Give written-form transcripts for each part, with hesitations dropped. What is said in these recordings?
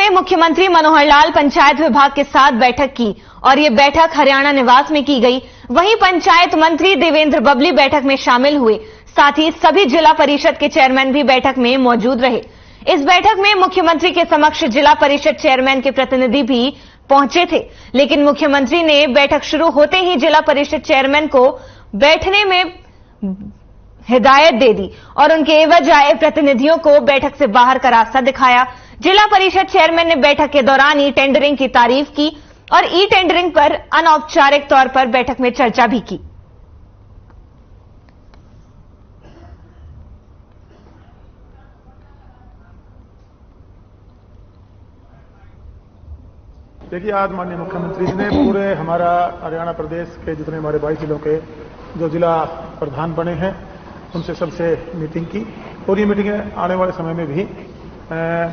में मुख्यमंत्री मनोहर लाल पंचायत विभाग के साथ बैठक की और ये बैठक हरियाणा निवास में की गई। वहीं पंचायत मंत्री देवेंद्र बबली बैठक में शामिल हुए। साथ ही सभी जिला परिषद के चेयरमैन भी बैठक में मौजूद रहे। इस बैठक में मुख्यमंत्री के समक्ष जिला परिषद चेयरमैन के प्रतिनिधि भी पहुंचे थे, लेकिन मुख्यमंत्री ने बैठक शुरू होते ही जिला परिषद चेयरमैन को बैठने में हिदायत दे दी और उनके एवज आए प्रतिनिधियों को बैठक से बाहर का रास्ता दिखाया। जिला परिषद चेयरमैन ने बैठक के दौरान ई टेंडरिंग की तारीफ की और ई टेंडरिंग पर अनौपचारिक तौर पर बैठक में चर्चा भी की। देखिए, आज माननीय मुख्यमंत्री जी ने पूरे हमारा हरियाणा प्रदेश के जितने हमारे 22 जिलों के जो जिला प्रधान बने हैं उनसे सबसे मीटिंग की और ये मीटिंगें आने वाले समय में भी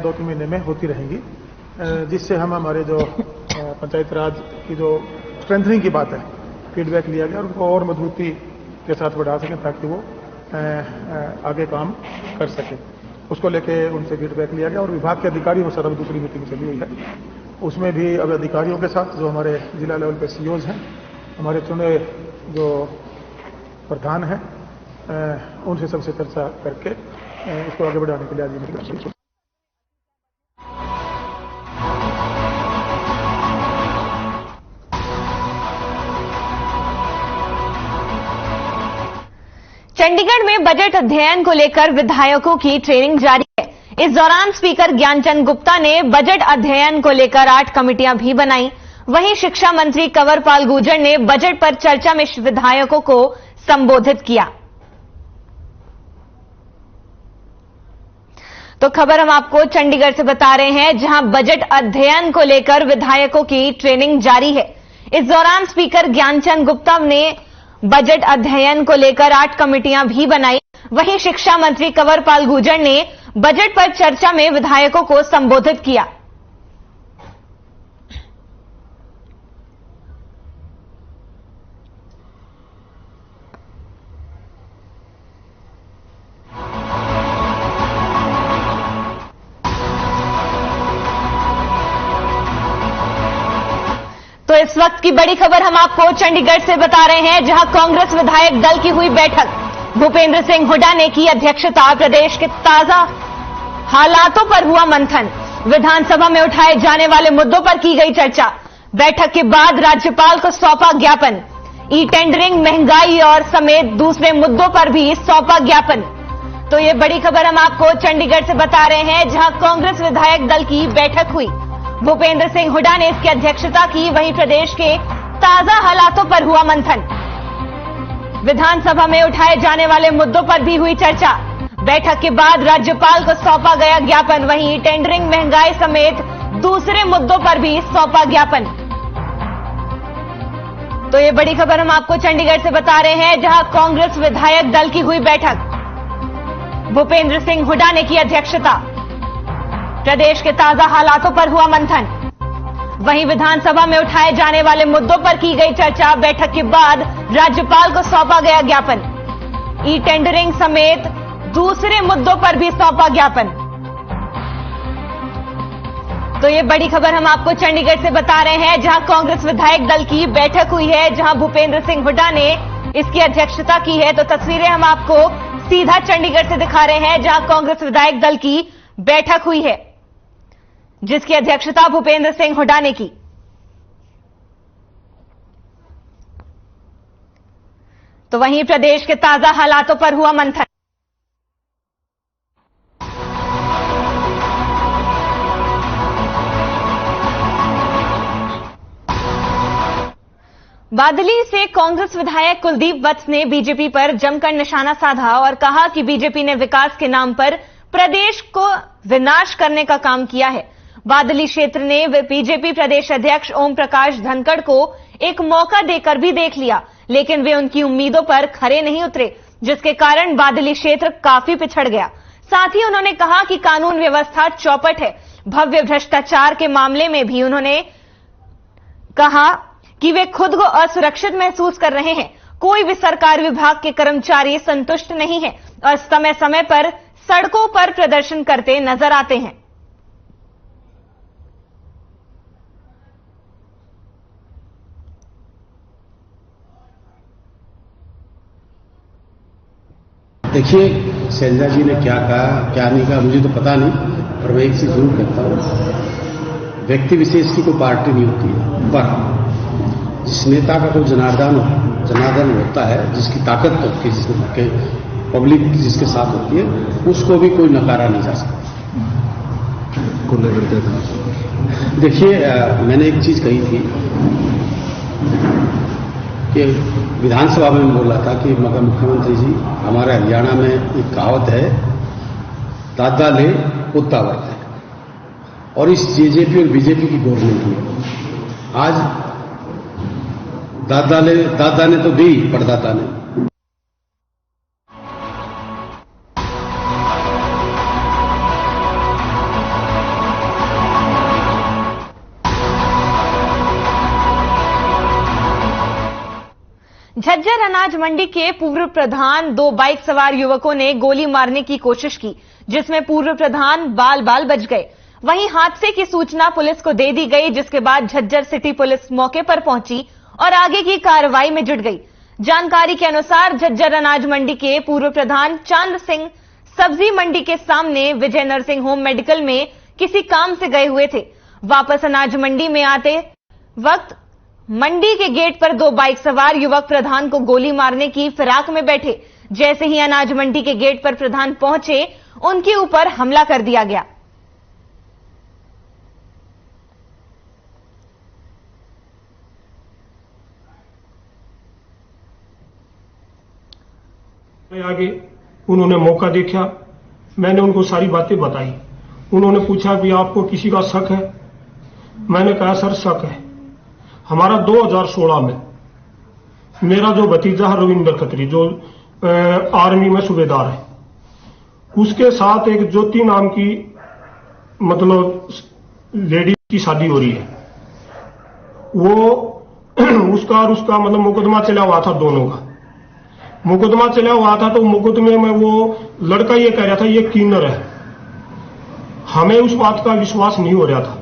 2-3 महीने में होती रहेंगी, जिससे हम हमारे जो पंचायत राज की जो स्ट्रेंथनिंग की बात है फीडबैक लिया गया और उनको और मजबूती के साथ बढ़ा सकें ताकि वो आगे काम कर सके। उसको लेके उनसे फीडबैक लिया गया और विभाग के अधिकारियों के साथ अब दूसरी मीटिंग चली हुई है। उसमें भी अब अधिकारियों के साथ जो हमारे जिला लेवल पे सीओज हैं, हमारे चुने जो प्रधान हैं, उनसे सबसे चर्चा करके इसको आगे बढ़ाने के लिए आज मीटिंग। चंडीगढ़ में बजट अध्ययन को लेकर विधायकों की ट्रेनिंग जारी है। इस दौरान स्पीकर ज्ञानचंद गुप्ता ने बजट अध्ययन को लेकर 8 कमेटियां भी बनाई। वहीं शिक्षा मंत्री कंवरपाल गुर्जर ने बजट पर चर्चा में विधायकों को संबोधित किया। तो खबर हम आपको चंडीगढ़ से बता रहे हैं, जहां बजट अध्ययन को लेकर विधायकों की ट्रेनिंग जारी है। इस दौरान स्पीकर ज्ञानचंद गुप्ता ने बजट अध्ययन को लेकर 8 कमेटियां भी बनाई। वहीं शिक्षा मंत्री कंवरपाल गुर्जर ने बजट पर चर्चा में विधायकों को संबोधित किया। तो इस वक्त की बड़ी खबर हम आपको चंडीगढ़ से बता रहे हैं, जहां कांग्रेस विधायक दल की हुई बैठक। भूपेंद्र सिंह हुड्डा ने की अध्यक्षता। प्रदेश के ताजा हालातों पर हुआ मंथन। विधानसभा में उठाए जाने वाले मुद्दों पर की गई चर्चा। बैठक के बाद राज्यपाल को सौंपा ज्ञापन। ई टेंडरिंग, महंगाई और समेत दूसरे मुद्दों पर भी सौंपा ज्ञापन। तो ये बड़ी खबर हम आपको चंडीगढ़ से बता रहे हैं, जहां कांग्रेस विधायक दल की बैठक हुई। भूपेंद्र सिंह हुड्डा ने इसकी अध्यक्षता की। वहीं प्रदेश के ताजा हालातों पर हुआ मंथन। विधानसभा में उठाए जाने वाले मुद्दों पर भी हुई चर्चा। बैठक के बाद राज्यपाल को सौंपा गया ज्ञापन। वहीं टेंडरिंग, महंगाई समेत दूसरे मुद्दों पर भी सौंपा ज्ञापन। तो ये बड़ी खबर हम आपको चंडीगढ़ से बता रहे हैं, जहां कांग्रेस विधायक दल की हुई बैठक। भूपेंद्र सिंह हुड्डा ने की अध्यक्षता। प्रदेश के ताजा हालातों पर हुआ मंथन। वहीं विधानसभा में उठाए जाने वाले मुद्दों पर की गई चर्चा। बैठक के बाद राज्यपाल को सौंपा गया ज्ञापन। ई टेंडरिंग समेत दूसरे मुद्दों पर भी सौंपा ज्ञापन। तो ये बड़ी खबर हम आपको चंडीगढ़ से बता रहे हैं, जहां कांग्रेस विधायक दल की बैठक हुई है, जहां भूपेंद्र सिंह हुड्डा ने इसकी अध्यक्षता की है। तो तस्वीरें हम आपको सीधा चंडीगढ़ से दिखा रहे हैं, जहां कांग्रेस विधायक दल की बैठक हुई है, जिसकी अध्यक्षता भूपेंद्र सिंह हुड्डा ने की। तो वहीं प्रदेश के ताजा हालातों पर हुआ मंथन। बादली से कांग्रेस विधायक कुलदीप वत्स ने बीजेपी पर जमकर निशाना साधा और कहा कि बीजेपी ने विकास के नाम पर प्रदेश को विनाश करने का काम किया है। बादली क्षेत्र ने बीजेपी प्रदेश अध्यक्ष ओम प्रकाश धनखड़ को एक मौका देकर भी देख लिया, लेकिन वे उनकी उम्मीदों पर खरे नहीं उतरे, जिसके कारण बादली क्षेत्र काफी पिछड़ गया। साथ ही उन्होंने कहा कि कानून व्यवस्था चौपट है। भव्य भ्रष्टाचार के मामले में भी उन्होंने कहा कि वे खुद को असुरक्षित महसूस कर रहे हैं। कोई भी सरकारी विभाग के कर्मचारी संतुष्ट नहीं है और समय समय पर सड़कों पर प्रदर्शन करते नजर आते हैं। देखिए, शैलजा जी ने क्या कहा क्या नहीं कहा मुझे तो पता नहीं, पर मैं एक चीज जरूर कहता हूं, व्यक्ति विशेष की कोई पार्टी नहीं होती है, पर जिस नेता का कोई जनार्दन होता है, जिसकी ताकत होती है, जिसके पब्लिक जिसके साथ होती है, उसको भी कोई नकारा नहीं जा सकता। देखिए, मैंने एक चीज कही थी कि विधानसभा में बोला था कि मगर मुख्यमंत्री जी, हमारे हरियाणा में एक कहावत है, दादा ले कुत्ता वर्त है, और इस जेजेपी और बीजेपी की गवर्नमेंट में आज दादा ने तो दी परदाता ने। झज्जर अनाज मंडी के पूर्व प्रधान 2 बाइक सवार युवकों ने गोली मारने की कोशिश की, जिसमें पूर्व प्रधान बाल बाल बच गए। वहीं हादसे की सूचना पुलिस को दे दी गई, जिसके बाद झज्जर सिटी पुलिस मौके पर पहुंची और आगे की कार्रवाई में जुट गई। जानकारी के अनुसार झज्जर अनाज मंडी के पूर्व प्रधान चांद सिंह सब्जी मंडी के सामने विजय नर्सिंग होम मेडिकल में किसी काम से गए हुए थे। वापस अनाज मंडी में आते वक्त मंडी के गेट पर 2 बाइक सवार युवक प्रधान को गोली मारने की फिराक में बैठे। जैसे ही अनाज मंडी के गेट पर प्रधान पहुंचे, उनके ऊपर हमला कर दिया गया। आगे उन्होंने मौका देखा, मैंने उनको सारी बातें बताई। उन्होंने पूछा कि आपको किसी का शक है? मैंने कहा सर शक है। हमारा 2016 में मेरा जो भतीजा है रविंदर खत्री, जो आर्मी में सूबेदार है, उसके साथ एक ज्योति नाम की मतलब लेडी की शादी हो रही है। वो उसका मतलब मुकदमा चला हुआ था, दोनों का मुकदमा चला हुआ था। तो मुकदमे में वो लड़का ये कह रहा था ये किन्नर है। हमें उस बात का विश्वास नहीं हो रहा था,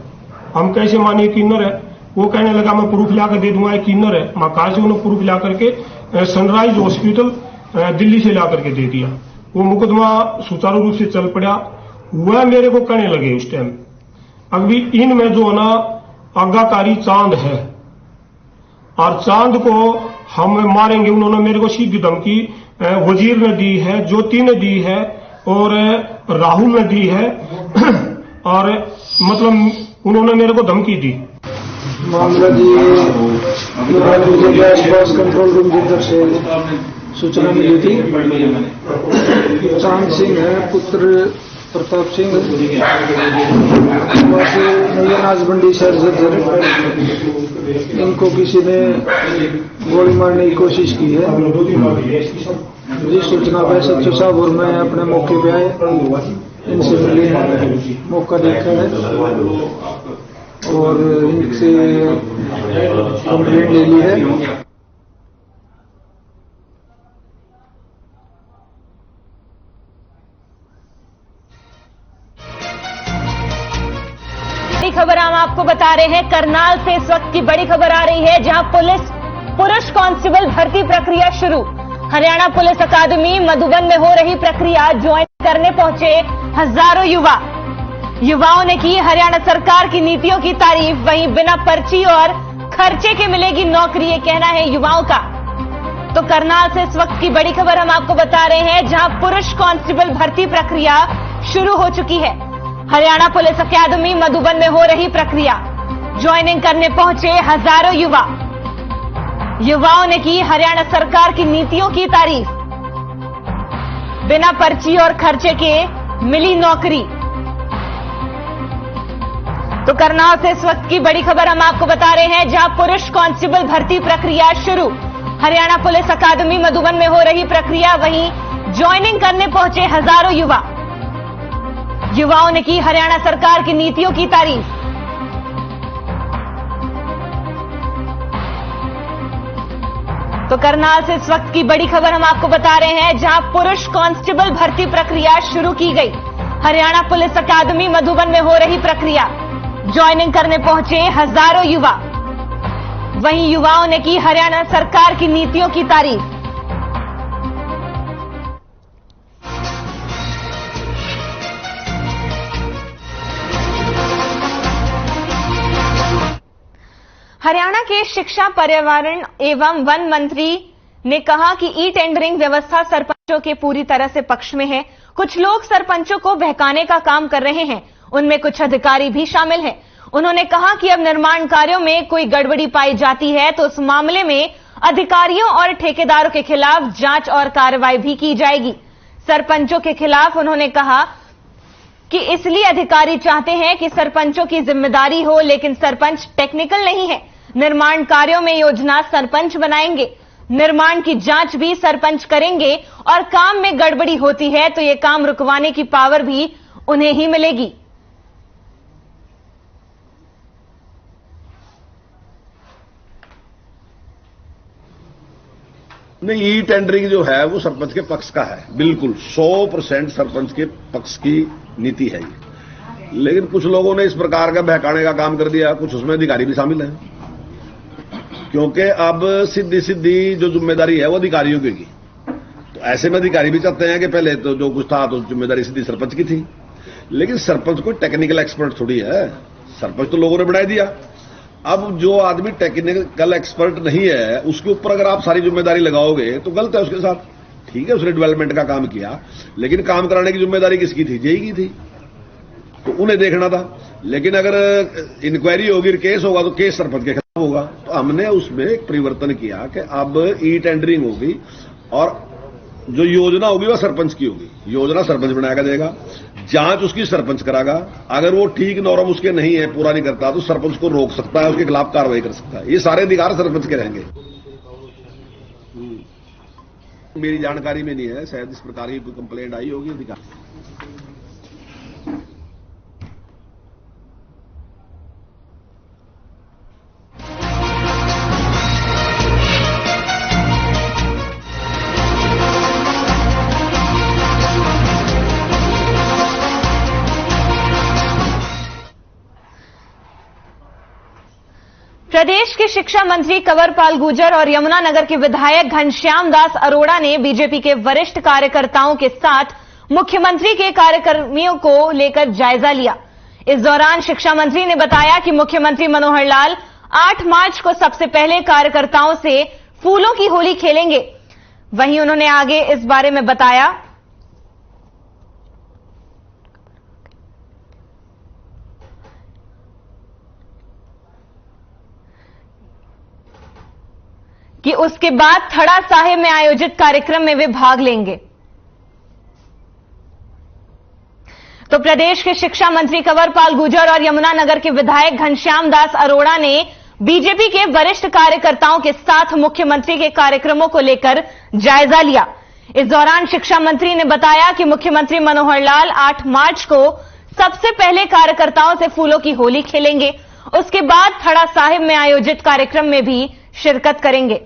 हम कैसे मानिए किन्नर है। वो कहने लगा मैं प्रूफ ला कर दे दूंगा, एक किन्नर है। मकान से उन्होंने प्रूफ ला करके सनराइज हॉस्पिटल दिल्ली से ला करके दे दिया। वो मुकदमा सुचारू रूप से चल पड़ा। वह मेरे को कहने लगे उस टाइम, अभी इनमें जो है ना आज्ञाकारी चांद है और चांद को हम मारेंगे। उन्होंने मेरे को सीधी धमकी वजीर ने दी है, ज्योति ने दी है और राहुल ने दी है और मतलब उन्होंने मेरे को धमकी दी। मामला जी गैस कंट्रोल रूम जिधर से सूचना मिली थी। चांद सिंह है पुत्र प्रताप सिंह, अनाज मंडी शहर झज्जर। इनको किसी ने गोली मारने की कोशिश की है। जी सूचना पे सच्चू साहब और मैं अपने मौके पे आए, इनसे मिले, मौका देखा है और इनसे कंप्लेंट ले ली है। बड़ी खबर हम आपको बता रहे हैं, करनाल से इस वक्त की बड़ी खबर आ रही है, जहां पुरुष कांस्टेबल भर्ती प्रक्रिया शुरू। हरियाणा पुलिस अकादमी मधुबन में हो रही प्रक्रिया ज्वाइन करने पहुंचे हजारों युवाओं ने की हरियाणा सरकार की नीतियों की तारीफ। वहीं बिना पर्ची और खर्चे के मिलेगी नौकरी, ये कहना है युवाओं का। तो करनाल से इस वक्त की बड़ी खबर हम आपको बता रहे हैं, जहां पुरुष कांस्टेबल भर्ती प्रक्रिया शुरू हो चुकी है। हरियाणा पुलिस अकादमी मधुबन में हो रही प्रक्रिया, ज्वाइनिंग करने पहुंचे हजारों युवाओं ने की हरियाणा सरकार की नीतियों की तारीफ। बिना पर्ची और खर्चे के मिली नौकरी। तो करनाल से इस वक्त की बड़ी खबर हम आपको बता रहे हैं, जहां पुरुष कांस्टेबल भर्ती प्रक्रिया शुरू। हरियाणा पुलिस अकादमी मधुबन में हो रही प्रक्रिया, वहीं ज्वाइनिंग करने पहुंचे हजारों युवाओं ने की हरियाणा सरकार की नीतियों की तारीफ। तो करनाल से इस वक्त की बड़ी खबर हम आपको बता रहे हैं, जहां पुरुष कांस्टेबल भर्ती प्रक्रिया शुरू की गई। हरियाणा पुलिस अकादमी मधुबन में हो रही प्रक्रिया, ज्वाइनिंग करने पहुंचे हजारों वहीं युवाओं ने की हरियाणा सरकार की नीतियों की तारीफ। हरियाणा के शिक्षा, पर्यावरण एवं वन मंत्री ने कहा कि ई टेंडरिंग व्यवस्था सरपंचों के पूरी तरह से पक्ष में है। कुछ लोग सरपंचों को बहकाने का काम कर रहे हैं, उनमें कुछ अधिकारी भी शामिल हैं। उन्होंने कहा कि अब निर्माण कार्यों में कोई गड़बड़ी पाई जाती है तो उस मामले में अधिकारियों और ठेकेदारों के खिलाफ जांच और कार्रवाई भी की जाएगी। सरपंचों के खिलाफ उन्होंने कहा कि इसलिए अधिकारी चाहते हैं कि सरपंचों की जिम्मेदारी हो, लेकिन सरपंच टेक्निकल नहीं है। निर्माण कार्यों में योजना सरपंच बनाएंगे, निर्माण की जांच भी सरपंच करेंगे और काम में गड़बड़ी होती है तो यह काम रुकवाने की पावर भी उन्हें ही मिलेगी। नहीं, ई टेंडरिंग जो है वो सरपंच के पक्ष का है, बिल्कुल 100% सरपंच के पक्ष की नीति है ये। लेकिन कुछ लोगों ने इस प्रकार का बहकाने का काम कर दिया, कुछ उसमें अधिकारी भी शामिल हैं, क्योंकि अब सीधी सीधी जो जिम्मेदारी है वो अधिकारियों की होगी। तो ऐसे में अधिकारी भी चाहते हैं कि पहले तो जो कुछ था तो जिम्मेदारी सीधी सरपंच की थी, लेकिन सरपंच कोई टेक्निकल एक्सपर्ट थोड़ी है, सरपंच तो लोगों ने बना दिया। अब जो आदमी टेक्निकल एक्सपर्ट नहीं है उसके ऊपर अगर आप सारी जिम्मेदारी लगाओगे तो गलत है उसके साथ। ठीक है, उसने डेवलपमेंट का काम किया, लेकिन काम कराने की जिम्मेदारी किसकी थी? जेई की थी, तो उन्हें देखना था। लेकिन अगर इंक्वायरी होगी, केस होगा, तो केस सरपंच के खिलाफ होगा। तो हमने उसमें एक परिवर्तन किया कि अब ई टेंडरिंग होगी और जो योजना होगी वह सरपंच की होगी। योजना सरपंच बनाया देगा, जांच उसकी सरपंच करागा। अगर वो ठीक नॉर्म उसके नहीं है, पूरा नहीं करता, तो सरपंच को रोक सकता है, उसके खिलाफ कार्रवाई कर सकता है। ये सारे अधिकार सरपंच के रहेंगे। मेरी जानकारी में नहीं है, शायद इस प्रकार की कोई कंप्लेंट आई होगी अधिकार। प्रदेश के शिक्षा मंत्री कंवरपाल गुर्जर और यमुनानगर के विधायक घनश्याम दास अरोड़ा ने बीजेपी के वरिष्ठ कार्यकर्ताओं के साथ मुख्यमंत्री के कार्यक्रमियों को लेकर जायजा लिया। इस दौरान शिक्षा मंत्री ने बताया कि मुख्यमंत्री मनोहर लाल 8 मार्च को सबसे पहले कार्यकर्ताओं से फूलों की होली खेलेंगे। वहीं उन्होंने आगे इस बारे में बताया कि उसके बाद थड़ा साहिब में आयोजित कार्यक्रम में वे भाग लेंगे। तो प्रदेश के शिक्षा मंत्री कंवरपाल गुर्जर और यमुनानगर के विधायक घनश्याम दास अरोड़ा ने बीजेपी के वरिष्ठ कार्यकर्ताओं के साथ मुख्यमंत्री के कार्यक्रमों को लेकर जायजा लिया। इस दौरान शिक्षा मंत्री ने बताया कि मुख्यमंत्री मनोहर लाल 8 मार्च को सबसे पहले कार्यकर्ताओं से फूलों की होली खेलेंगे, उसके बाद थड़ा साहिब में आयोजित कार्यक्रम में भी शिरकत करेंगे।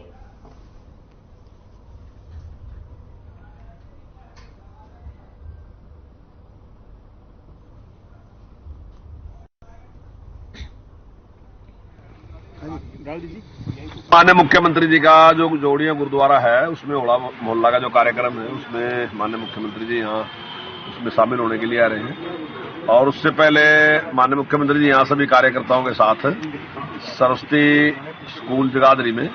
माननीय मुख्यमंत्री जी का जो जोड़िया गुरुद्वारा है उसमें होला मोहल्ला का जो कार्यक्रम है उसमें माननीय मुख्यमंत्री जी यहाँ उसमें शामिल होने के लिए आ रहे हैं। और उससे पहले माननीय मुख्यमंत्री जी यहाँ सभी कार्यकर्ताओं के साथ सरस्वती स्कूल जगाधरी में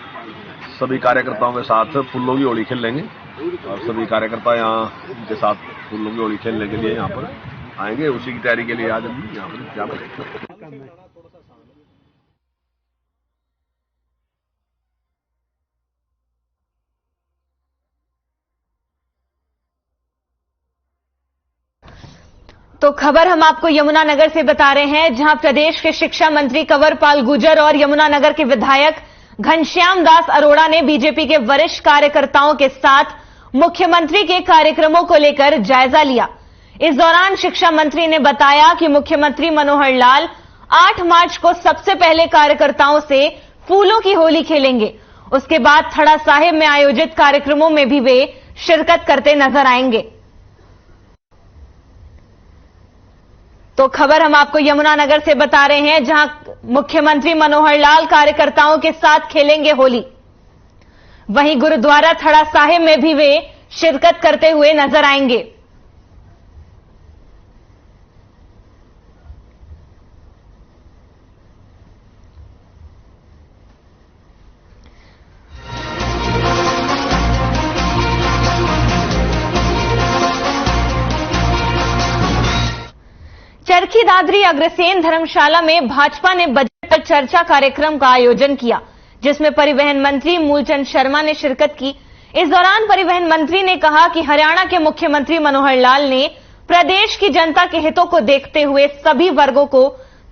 सभी कार्यकर्ताओं के साथ फूलों की होली खेल लेंगे और सभी कार्यकर्ता यहाँ उनके साथ फूलों की होली खेलने के लिए यहाँ पर आएंगे। उसी की तैयारी के लिए आज हम यहाँ पर तो खबर हम आपको यमुनानगर से बता रहे हैं, जहां प्रदेश के शिक्षा मंत्री कंवरपाल गुर्जर और यमुनानगर के विधायक घनश्याम दास अरोड़ा ने बीजेपी के वरिष्ठ कार्यकर्ताओं के साथ मुख्यमंत्री के कार्यक्रमों को लेकर जायजा लिया। इस दौरान शिक्षा मंत्री ने बताया कि मुख्यमंत्री मनोहर लाल 8 मार्च को सबसे पहले कार्यकर्ताओं से फूलों की होली खेलेंगे, उसके बाद थड़ा साहिब में आयोजित कार्यक्रमों में भी वे शिरकत करते नजर आएंगे। तो खबर हम आपको यमुनानगर से बता रहे हैं, जहां मुख्यमंत्री मनोहर लाल कार्यकर्ताओं के साथ खेलेंगे होली। वहीं गुरुद्वारा थड़ा साहिब में भी वे शिरकत करते हुए नजर आएंगे। इंद्राद्री अग्रसेन धर्मशाला में भाजपा ने बजट पर चर्चा कार्यक्रम का आयोजन किया, जिसमें परिवहन मंत्री मूलचंद शर्मा ने शिरकत की। इस दौरान परिवहन मंत्री ने कहा कि हरियाणा के मुख्यमंत्री मनोहर लाल ने प्रदेश की जनता के हितों को देखते हुए सभी वर्गों को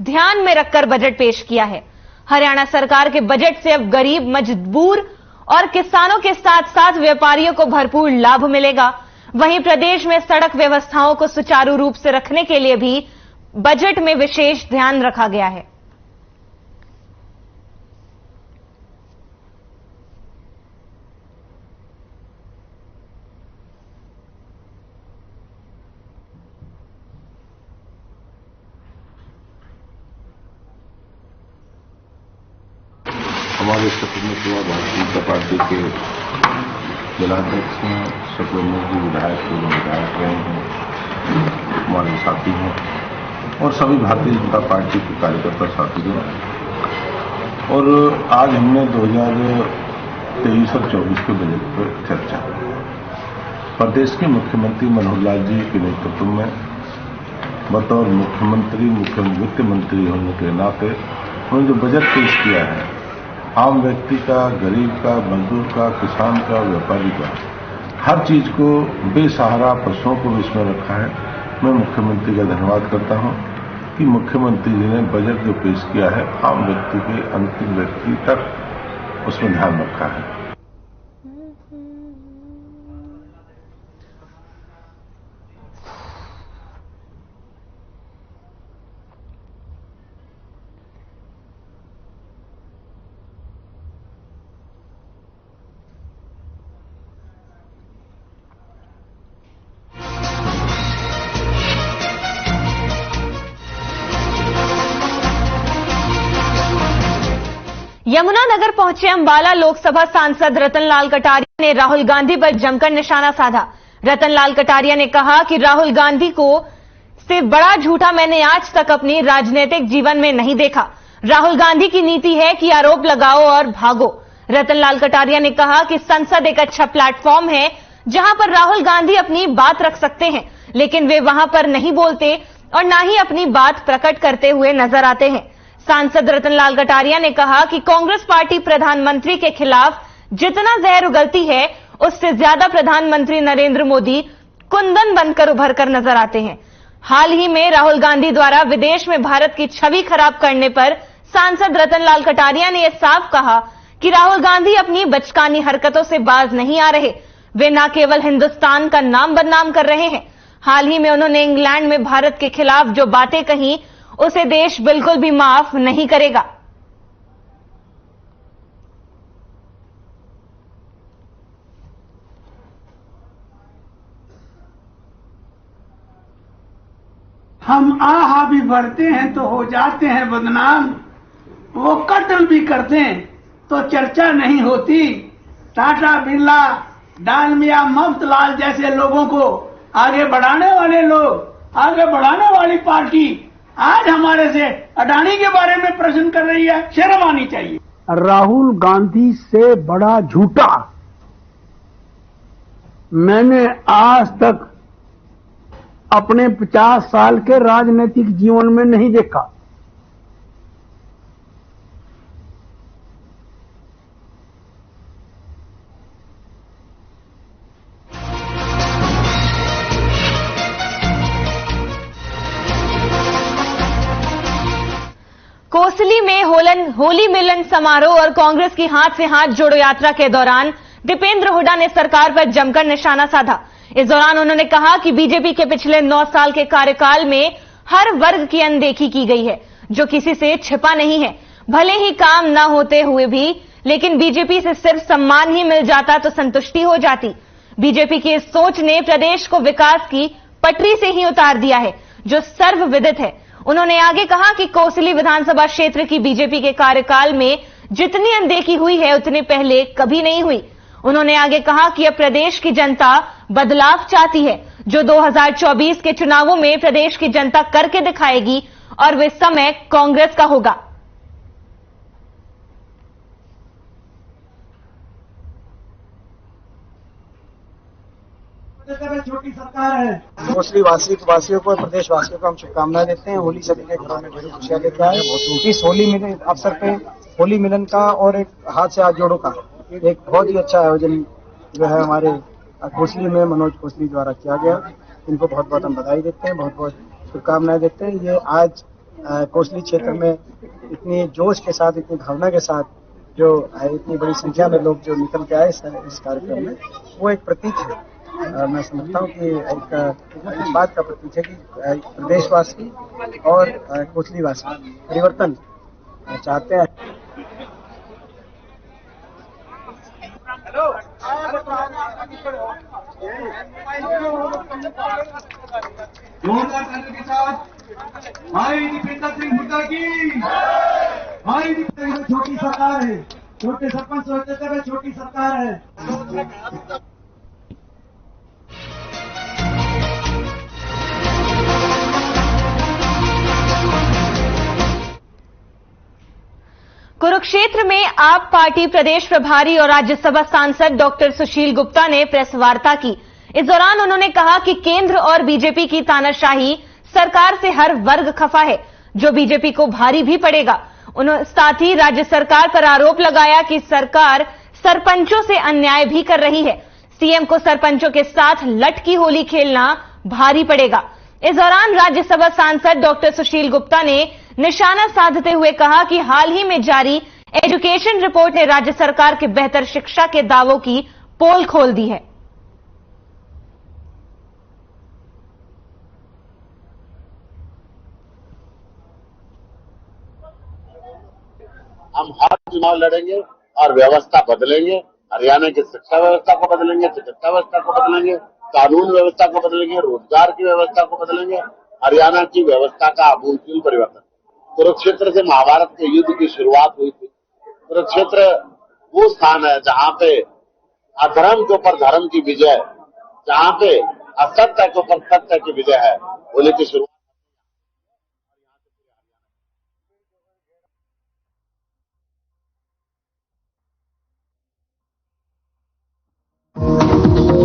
ध्यान में रखकर बजट पेश किया है। हरियाणा सरकार के बजट से अब गरीब, मजदूर और किसानों के साथ साथ व्यापारियों को भरपूर लाभ मिलेगा। वहीं प्रदेश में सड़क व्यवस्थाओं को सुचारू रूप से रखने के लिए भी बजट में विशेष ध्यान रखा गया है। हमारे सपनेश्वर भारतीय जनता पार्टी के जिलाध्यक्ष हैं, सपनेश्वर जी विधायक रहे हैं, हमारे साथी हैं और सभी भारतीय जनता पार्टी के कार्यकर्ता साथी हैं। और आज हमने 2023 और 24 के बजट पर चर्चा प्रदेश के मुख्यमंत्री मनोहर लाल जी के नेतृत्व में बतौर मुख्यमंत्री, मुख्य वित्त मंत्री होने के नाते उन्होंने जो बजट पेश किया है, आम व्यक्ति का, गरीब का, मजदूर का, किसान का, व्यापारी का, हर चीज को बेसहारा प्रश्नों को इसमें रखा है। मैं मुख्यमंत्री का धन्यवाद करता हूं कि मुख्यमंत्री जी ने बजट जो पेश किया है, आम व्यक्ति के अंतिम व्यक्ति तक उसमें ध्यान रखा है। यमुनानगर पहुंचे अंबाला लोकसभा सांसद रतनलाल कटारिया ने राहुल गांधी पर जमकर निशाना साधा। रतनलाल कटारिया ने कहा कि राहुल गांधी को से बड़ा झूठा मैंने आज तक अपनी राजनीतिक जीवन में नहीं देखा। राहुल गांधी की नीति है कि आरोप लगाओ और भागो। रतनलाल कटारिया ने कहा कि संसद एक अच्छा प्लेटफॉर्म है जहां पर राहुल गांधी अपनी बात रख सकते हैं, लेकिन वे वहां पर नहीं बोलते और ना ही अपनी बात प्रकट करते हुए नजर आते हैं। सांसद रतनलाल कटारिया ने कहा कि कांग्रेस पार्टी प्रधानमंत्री के खिलाफ जितना जहर उगलती है, उससे ज्यादा प्रधानमंत्री नरेंद्र मोदी कुंदन बनकर उभर कर नजर आते हैं। हाल ही में राहुल गांधी द्वारा विदेश में भारत की छवि खराब करने पर सांसद रतनलाल कटारिया ने यह साफ कहा कि राहुल गांधी अपनी बचकानी हरकतों से बाज नहीं आ रहे, वे न केवल हिंदुस्तान का नाम बदनाम कर रहे हैं। हाल ही में उन्होंने इंग्लैंड में भारत के खिलाफ जो बातें कही, उसे देश बिल्कुल भी माफ नहीं करेगा। हम आहा भी भरते हैं तो हो जाते हैं बदनाम, वो कत्ल भी करते हैं तो चर्चा नहीं होती। टाटा, बिरला, डालमिया, मफ्तलाल जैसे लोगों को आगे बढ़ाने वाले लोग, आगे बढ़ाने वाली पार्टी आज हमारे से अडानी के बारे में प्रश्न कर रही है, शर्म आनी चाहिए। राहुल गांधी से बड़ा झूठा मैंने आज तक अपने 50 साल के राजनीतिक जीवन में नहीं देखा। कोसली में होली मिलन समारोह और कांग्रेस की हाथ से हाथ जोड़ो यात्रा के दौरान दीपेंद्र हुड्डा ने सरकार पर जमकर निशाना साधा। इस दौरान उन्होंने कहा कि बीजेपी के पिछले 9 साल के कार्यकाल में हर वर्ग की अनदेखी की गई है, जो किसी से छिपा नहीं है। भले ही काम न होते हुए भी, लेकिन बीजेपी से सिर्फ सम्मान ही मिल जाता तो संतुष्टि हो जाती। बीजेपी की इस सोच ने प्रदेश को विकास की पटरी से ही उतार दिया है, जो सर्वविदित है। उन्होंने आगे कहा कि कोसली विधानसभा क्षेत्र की बीजेपी के कार्यकाल में जितनी अनदेखी हुई है, उतनी पहले कभी नहीं हुई। उन्होंने आगे कहा कि अब प्रदेश की जनता बदलाव चाहती है, जो 2024 के चुनावों में प्रदेश की जनता करके दिखाएगी और वे समय कांग्रेस का होगा। छोटी सरकार है। कोसली वासियों को, प्रदेश वासियों को हम शुभकामनाएं देते हैं। होली सभी के घरों में बड़ी खुशियां लेके आए। इस होली मिलन अवसर पे होली मिलन का और एक हाथ से हाथ जोड़ों का एक बहुत ही अच्छा आयोजन जो है हमारे कोसली में मनोज कोसली द्वारा किया गया। इनको बहुत बहुत हम बधाई देते हैं, बहुत बहुत शुभकामनाएं देते हैं। ये आज कोसली क्षेत्र में इतनी जोश के साथ, इतनी भावना के साथ जो इतनी बड़ी संख्या में लोग जो निकल के आए इस कार्यक्रम में, वो एक प्रतीक है। मैं समझता हूँ कि एक बात का प्रतीक है कि प्रदेशवासी और कोसली वासी परिवर्तन चाहते हैं। जोरदार तालियों के साथ भाई दीपेंद्र सिंह हुड्डा की। भाई दीपेंद्र छोटी सरकार है, छोटे सरपंच सोचते थे छोटी सरकार है। कुरुक्षेत्र में आप पार्टी प्रदेश प्रभारी और राज्यसभा सांसद डॉक्टर सुशील गुप्ता ने प्रेस वार्ता की। इस दौरान उन्होंने कहा कि केंद्र और बीजेपी की तानाशाही सरकार से हर वर्ग खफा है, जो बीजेपी को भारी भी पड़ेगा। उन्होंने साथ ही राज्य सरकार पर आरोप लगाया कि सरकार सरपंचों से अन्याय भी कर रही है। सीएम को सरपंचों के साथ लटकी होली खेलना भारी पड़ेगा। इस दौरान राज्यसभा सांसद डॉक्टर सुशील गुप्ता ने निशाना साधते हुए कहा कि हाल ही में जारी एजुकेशन रिपोर्ट ने राज्य सरकार के बेहतर शिक्षा के दावों की पोल खोल दी है। हम हर चुनाव लड़ेंगे और व्यवस्था बदलेंगे। हरियाणा की शिक्षा व्यवस्था को बदलेंगे, चिकित्सा व्यवस्था को बदलेंगे, कानून व्यवस्था को बदलेंगे, रोजगार की व्यवस्था को बदलेंगे। हरियाणा की व्यवस्था का आमूलचूल परिवर्तन। कुरुक्षेत्र से महाभारत के युद्ध की शुरुआत हुई थी। कुरुक्षेत्र वो स्थान है जहाँ पे अधर्म के ऊपर धर्म की विजय, जहाँ पे असत्य के ऊपर सत्य की विजय है। होली की शुरुआत